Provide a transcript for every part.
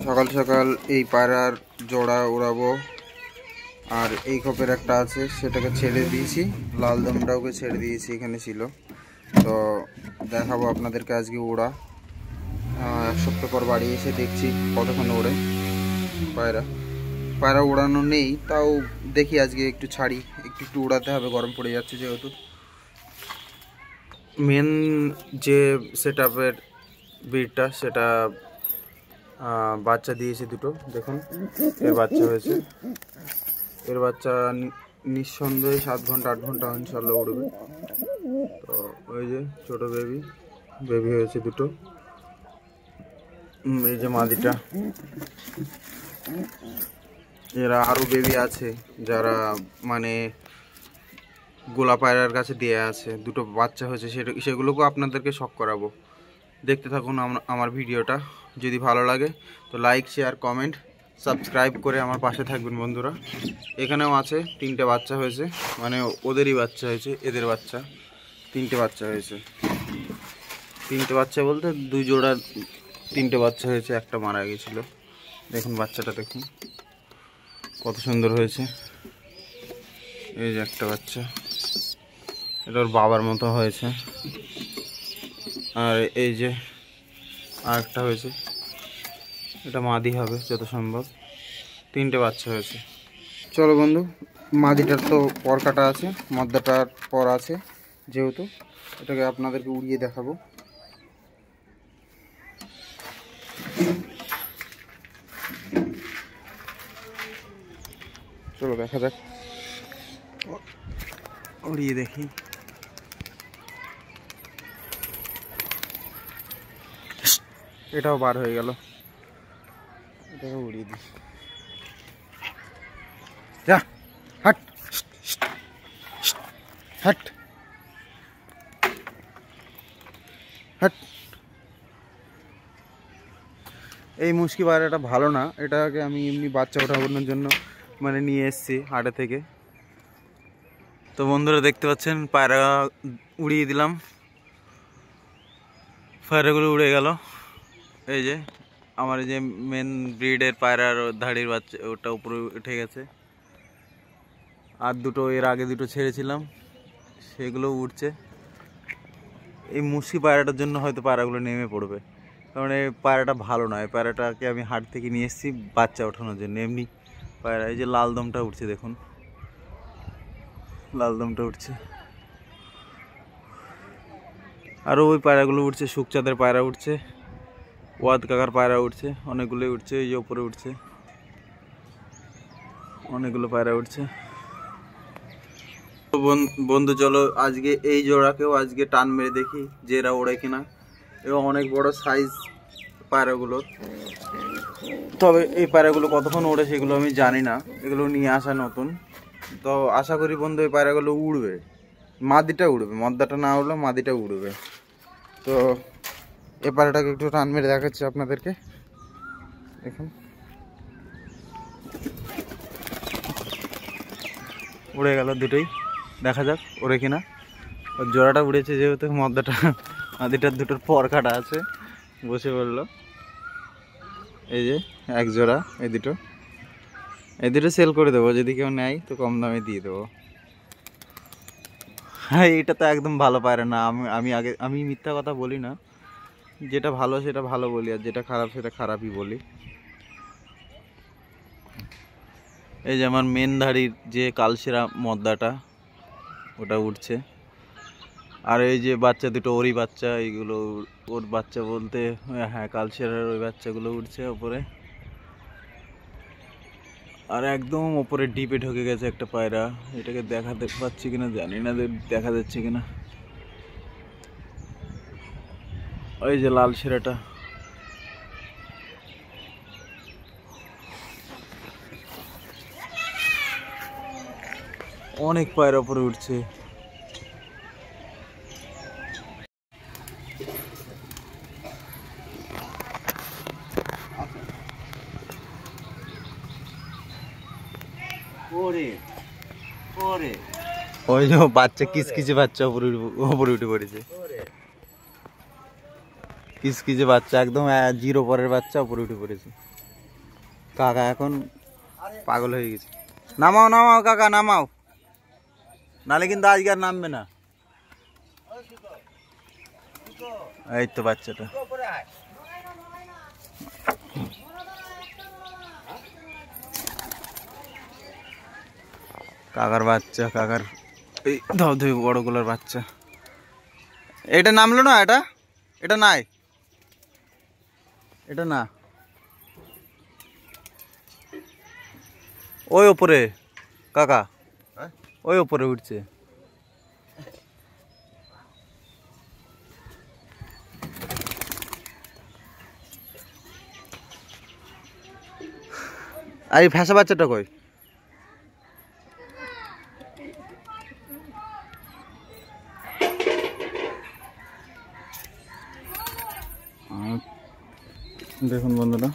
সকাল সকাল এই পায়রার জোড়া উড়াবো। আর এই খোপের একটা আছে, সেটাকে ছেড়ে দিয়েছি। লাল দমটাওকে ছেড়ে দিয়েছি, এখানে ছিল। তো দেখাবো আপনাদেরকে আজকে ওড়া। এক সপ্তাহ পর বাড়ি এসে দেখছি কতক্ষণ ওড়ে পায়রা ওড়ানো নেই, তাও দেখি আজকে একটু ছাড়ি, একটু উড়াতে হবে, গরম পড়ে যাচ্ছে যেহেতু। মেন যে সেট আপের ব্রিডটা, সেটা বাচ্চা দিয়েছে দুটো। দেখুন, এর বাচ্চা হয়েছে। এর বাচ্চা নিঃসন্দেহে 7 ঘন্টা 8 ঘন্টা ইনশাল্লাহ উড়বে। তো ওই যে ছোট বেবি হয়েছে দুটো। এই যে মাদিটা। এরা আরো বেবি আছে যারা মানে গোলা পায়রার কাছে দিয়ে আছে, দুটো বাচ্চা হয়েছে, সেগুলোকেও আপনাদেরকে শখ করাবো। দেখতে থাকুন আমার ভিডিওটা। যদি ভালো লাগে তো লাইক, শেয়ার, কমেন্ট, সাবস্ক্রাইব করে আমার পাশে থাকবেন বন্ধুরা। এখানেও আছে 3টে বাচ্চা হয়েছে, মানে ওদেরই বাচ্চা হয়েছে, এদের বাচ্চা। 3টে বাচ্চা হয়েছে। 3টে বাচ্চা বলতে 2 জোড়া 3টে বাচ্চা হয়েছে, একটা মারা গেছিলো। দেখুন বাচ্চাটা, দেখুন কত সুন্দর হয়েছে। এই যে একটা বাচ্চা, এটা ওর বাবার মতো হয়েছে। আর এই যে আর একটা হয়েছে, এটা মাদি হবে যত সম্ভব। 3টে বাচ্চা হয়েছে। চলো বন্ধু, মাদিটার তো পর কাটা আছে, মদ্দাটার পর আছে যেহেতু, এটাকে আপনাদেরকে উড়িয়ে দেখাবো। চলো দেখা যাক, উড়িয়ে দেখি। এটাও বার হয়ে গেল, এটাকে উড়িয়ে দিই। যা, হাট হাট হাট। এই মুশকি পায়রাটা ভালো না, এটাকে আমি এমনি বাচ্চা ওঠানোর জন্য মানে নিয়ে এসেছি হাটে থেকে। তো বন্ধুরা দেখতে পাচ্ছেন, পায়রা উড়িয়ে দিলাম, পায়রাগুলো উড়ে গেল। এই যে আমার এই যে মেন ব্রিডের পায়রার ধাড়ির বাচ্চা, ওটা উপরে উঠে গেছে। আর দুটো এর আগে দুটো ছেড়েছিলাম, সেগুলো উঠছে। এই মুশকি পায়রাটার জন্য হয়তো পায়রাগুলো নেমে পড়বে, কারণ এই পায়রাটা ভালো নয়। পায়রাটাকে আমি হাট থেকে নিয়ে এসেছি বাচ্চা ওঠানোর জন্য। এমনি পায়রা, এই যে লাল দমটা উঠছে, দেখুন লাল দমটা উঠছে। আরও ওই পায়রাগুলো উঠছে, সুখচাঁদের পায়রা উঠছে, ওয়াদ কাকার পায়রা উঠছে, অনেকগুলোই উঠছে। এই যে ওপরে উঠছে, অনেকগুলো পায়রা উঠছে। বন্ধু চলো আজকে এই জোড়াকেও আজকে টান মেরে দেখি যে এরা ওড়ে কিনা। এবং অনেক বড় সাইজ পায়রাগুলো, তবে এই পায়রাগুলো কতক্ষণ ওড়ে সেগুলো আমি জানি না, এগুলো নিয়ে আসা নতুন। তো আশা করি বন্ধু এই পায়রাগুলো উড়বে, মাদিটা উড়বে, মদ্দাটা না উড়লে মাদিটা উড়বে। তো এই পায়রাটাকে একটু টান মেরে দেখাচ্ছি আপনাদেরকে। দেখুন উড়ে গেল দুটোই, দেখা যাক ওড়ে কিনা। ওর জোড়াটা উড়েছে যেহেতু, মাদিটার দুটোর পর কাটা আছে, বসে পড়লো। এই যে এক জোড়া, এই দুটো সেল করে দেবো, যদি কেউ নেয় তো কম দামে দিয়ে দেবো। হ্যাঁ, এটা তো একদম ভালো পায়রা না। আমি মিথ্যা কথা বলি না, যেটা ভালো সেটা ভালো বলি, আর যেটা খারাপ সেটা খারাপই বলি। এই যে আমার মেন ধাড়ির যে কালসেরা মদ্দাটা, ওটা উঠছে। আর এই যে বাচ্চা দুটো, ওরই বাচ্চা এইগুলো, ওর বাচ্চা বলতে হ্যাঁ কালসেরার ওই বাচ্চাগুলো উঠছে ওপরে। আর একদম ওপরে ডিপে ঢুকে গেছে একটা পায়রা, এটাকে দেখাতে পাচ্ছি কিনা জানি না, দেখা যাচ্ছে কিনা। ওই যে লাল সেরাটা, অনেক পায়রা ওপরে উঠছে। ওই যে বাচ্চা কিচকিচে বাচ্চা উপরে উঠে পড়েছে, কিচকিচে বাচ্চা, একদম 0 পরের বাচ্চা উপরে উঠে পড়েছে। কাকা এখন পাগল হয়ে গেছে। নামাও নামাও কাকা নামাও, নালে কিন্তু আজকে আর নামবে না। এই তো বাচ্চাটা, কাকার বাচ্চা, কাকার এই ধবধবে বড় গুলার বাচ্চা। এটা নামলো না, এটা এটা নাই, এটা না, ওই ওপরে কাকা, ওই ওপরে উঠছে। আর এই ফ্যাসা বাচ্চাটা কই? দেখুন বন্ধুরা,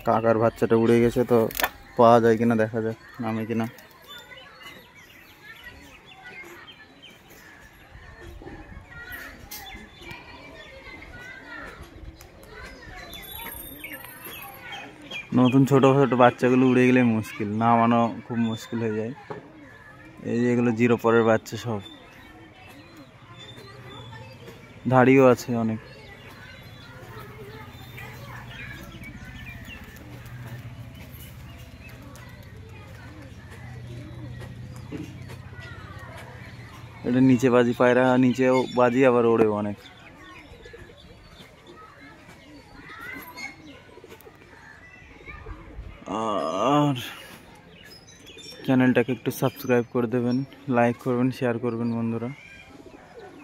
কাকার বাচ্চাটা উড়ে গেছে, তো পাওয়া যায় কিনা দেখা যাক, নামে কিনা। নতুন ছোট ছোট বাচ্চাগুলো উড়ে গেলে মুশকিল, নামানো খুব মুশকিল হয়ে যায়। এই যে এগুলো 0 পরের বাচ্চা, সব ধাড়িও আছে অনেক। এটা নিচে বাজি, পায়রা নিচেও বাজি, আবার ওড়েও অনেক। আর চ্যানেলটাকে একটু সাবস্ক্রাইব করে দেবেন, লাইক করবেন, শেয়ার করবেন বন্ধুরা।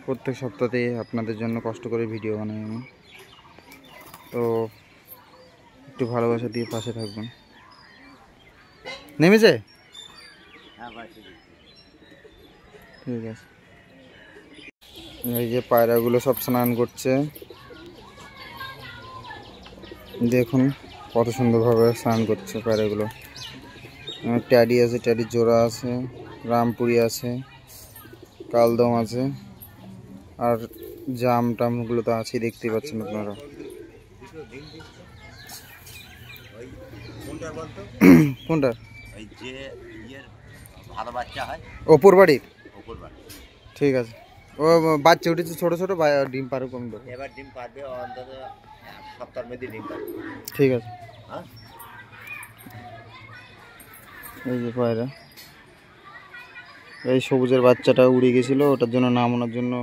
প্রত্যেক সপ্তাহে আপনাদের জন্য কষ্ট করে ভিডিও বানাই আমি, তো একটু ভালোবাসা দিয়ে পাশে থাকবেন। নেমেছে? ঠিক আছে। এই যে পায়রাগুলো সব স্নান করছে, দেখুন কত সুন্দরভাবে স্নান করছে পায়রাগুলো। ট্যাডি আছে, ট্যাডির জোড়া আছে, রামপুরি আছে, কালদম আছে, আর জাম টামগুলো তো আছেই, দেখতেই পাচ্ছেন আপনারা। কোনটা? অপুর বাড়ির? ঠিক আছে, ও বাচ্চা উঠেছে ছোট ছোট, ডিম পারুক, কম দেবো। এবার ডিম পারবে অন্তত সপ্তাহের মধ্যে ডিম পারবে। ঠিক আছে। এই যে পায়রা, এই সবুজের বাচ্চাটা উড়ে গেছিল, ওটার জন্য নামানোর জন্য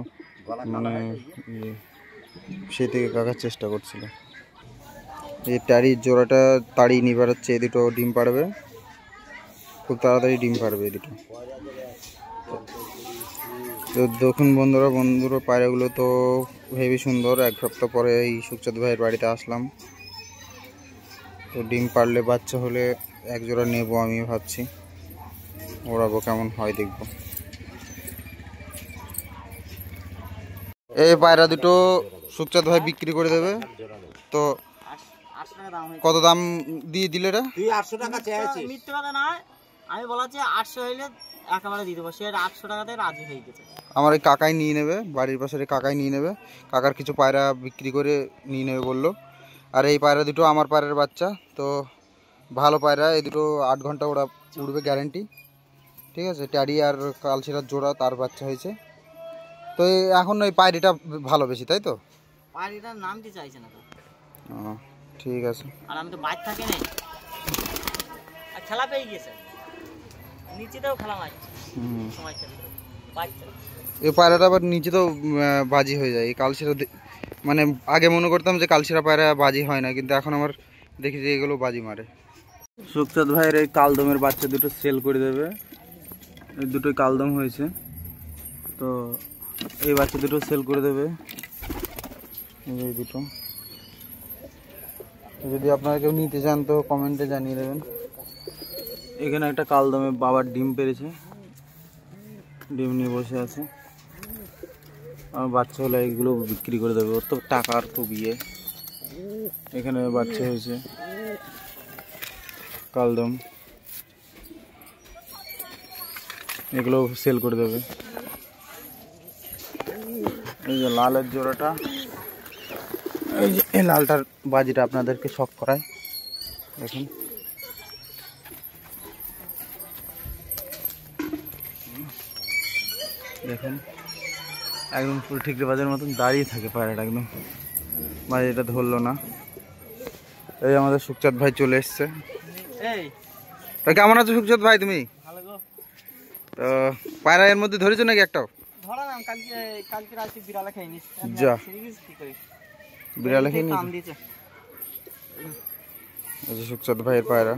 মানে সে থেকে কাকার চেষ্টা করছিল। এই ট্যারির জোড়াটা তাড়িয়ে নিবার হচ্ছে, এই দুটো ডিম পারবে, খুব তাড়াতাড়ি ডিম পারবে এই দুটো। তো দেখুন বন্ধুরা পায়রাগুলো তো হেবি সুন্দর। 1 সপ্তাহ পরে এই সুখচাঁদ ভাইয়ের বাড়িতে আসলাম, তো ডিম পারলে বাচ্চা হলে 1 জোড়া নেবো, আমি ভাবছি ওড়াবো, কেমন হয় দেখবো। এই পায়রা দুটো সুখচাঁদ ভাই বিক্রি করে দেবে, তো কত দাম দিয়ে দিলে রে? তুই 800 টাকা চাইছিস। মিথ্যে কথা না, আমি বলাছি 800 হইলে একেবারে দিয়ে দেবো, সে 800 টাকাতে রাজি হয়ে গেছে। আমার এই কাকাই নিয়ে নেবে, বাড়ির পাশের কাকাই নিয়ে নেবে, কাকার কিছু পায়রা বিক্রি করে নিয়ে নেবে বললো। আর এই পায়রা দুটো আমার পায়রার বাচ্চা, তো ভালো পায়রা, এই দুটো 8 ঘন্টা ওরা উড়বে গ্যারেন্টি। ঠিক আছে, ট্যাডি আর কালশিরার জোড়া, তার বাচ্চা হয়েছে। তো এখন ওই পায়রিটা ভালো বেশি, তাই তো? পায়রিটার নামটি চাইছে না তো। ঠিক আছে। আর আমি তো বাইরে থাকি না, আর খেলা পেয়ে গেছে, নিচেতেও খেলা মারছে সময় খেলতে বাচ্চা। এই পায়রাটা আবার নিচে তো বাজি হয়ে যায়। এই কালশিরা মানে আগে মনে করতাম যে কালশিরা পায়রা বাজি হয় না, কিন্তু এখন আমার দেখি যে এগুলো বাজি মারে। সুখচাঁদ ভাইয়ের এই কালদমের বাচ্চা দুটো সেল করে দেবে, এই দুটোই কালদম হয়েছে, তো এই বাচ্চা দুটো সেল করে দেবে, এই দুটো। যদি আপনারা কেউ নিতে চান তো কমেন্টে জানিয়ে দেবেন। এখানে একটা কালদমে বাবার ডিম পেরেছে, ডিম নিয়ে বসে আছে, আর বাচ্চা হলে এগুলো বিক্রি করে দেবে, ওর তো টাকার খুব ইয়ে। এখানে বাচ্চা হয়েছে কালদম, এগুলো সেল করে দেবে। এই যে লালের জোড়াটা, এই যে এই লালটার বাজিটা আপনাদেরকে শখ করায়, দেখুন দেখুন একদম পুরো ঠিকরে বাজার মতন দাঁড়িয়ে থাকে পায়রাটা, একদম ভাই এটা ধরলো না। এই আমাদের সুখচাঁদ ভাই চলে এসছে। ভাই কেমন আছো সুখচাঁদ ভাই তুমি? তো পায়রা এর মধ্যে ধরেছো নাকি একটাও? যা বিড়ালে খেয়ে নিয়েছে। সুখচাঁদ ভাইয়ের পায়রা।